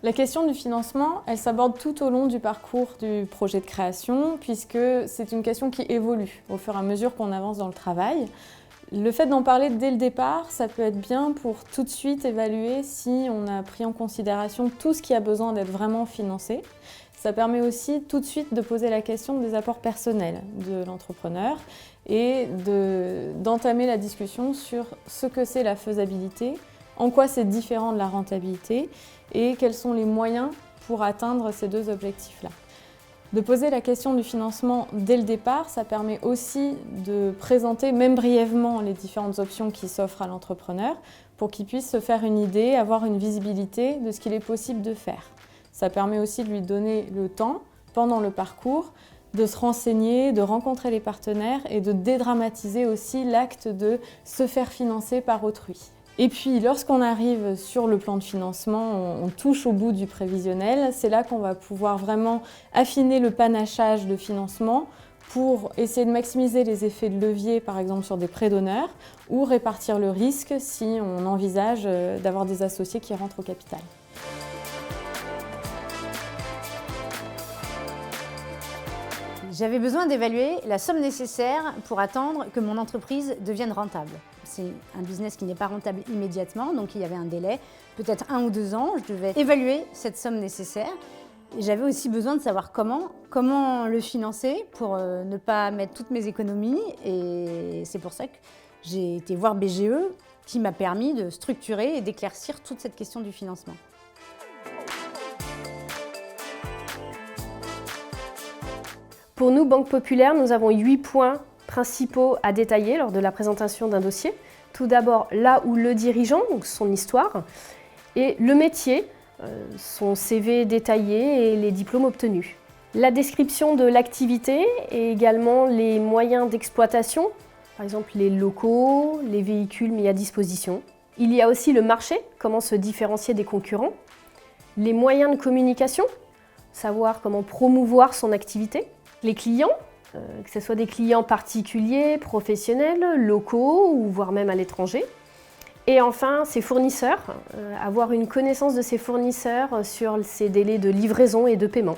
La question du financement, elle s'aborde tout au long du parcours du projet de création, puisque c'est une question qui évolue au fur et à mesure qu'on avance dans le travail. Le fait d'en parler dès le départ, ça peut être bien pour tout de suite évaluer si on a pris en considération tout ce qui a besoin d'être vraiment financé. Ça permet aussi tout de suite de poser la question des apports personnels de l'entrepreneur et d'entamer la discussion sur ce que c'est la faisabilité, en quoi c'est différent de la rentabilité et quels sont les moyens pour atteindre ces deux objectifs-là. De poser la question du financement dès le départ, ça permet aussi de présenter, même brièvement, les différentes options qui s'offrent à l'entrepreneur pour qu'il puisse se faire une idée, avoir une visibilité de ce qu'il est possible de faire. Ça permet aussi de lui donner le temps, pendant le parcours, de se renseigner, de rencontrer les partenaires et de dédramatiser aussi l'acte de se faire financer par autrui. Et puis, lorsqu'on arrive sur le plan de financement, on touche au bout du prévisionnel. C'est là qu'on va pouvoir vraiment affiner le panachage de financement pour essayer de maximiser les effets de levier, par exemple sur des prêts d'honneur, ou répartir le risque si on envisage d'avoir des associés qui rentrent au capital. J'avais besoin d'évaluer la somme nécessaire pour attendre que mon entreprise devienne rentable. C'est un business qui n'est pas rentable immédiatement, donc il y avait un délai, peut-être 1 ou 2 ans. Je devais évaluer cette somme nécessaire. Et j'avais aussi besoin de savoir comment le financer pour ne pas mettre toutes mes économies. Et c'est pour ça que j'ai été voir BGE, qui m'a permis de structurer et d'éclaircir toute cette question du financement. Pour nous, Banque Populaire, nous avons 8 points principaux à détailler lors de la présentation d'un dossier. Tout d'abord, là où le dirigeant, donc son histoire, et le métier, son CV détaillé et les diplômes obtenus. La description de l'activité et également les moyens d'exploitation, par exemple les locaux, les véhicules mis à disposition. Il y a aussi le marché, comment se différencier des concurrents, les moyens de communication, savoir comment promouvoir son activité, les clients, que ce soit des clients particuliers, professionnels, locaux ou voire même à l'étranger. Et enfin, ses fournisseurs, avoir une connaissance de ses fournisseurs sur ses délais de livraison et de paiement.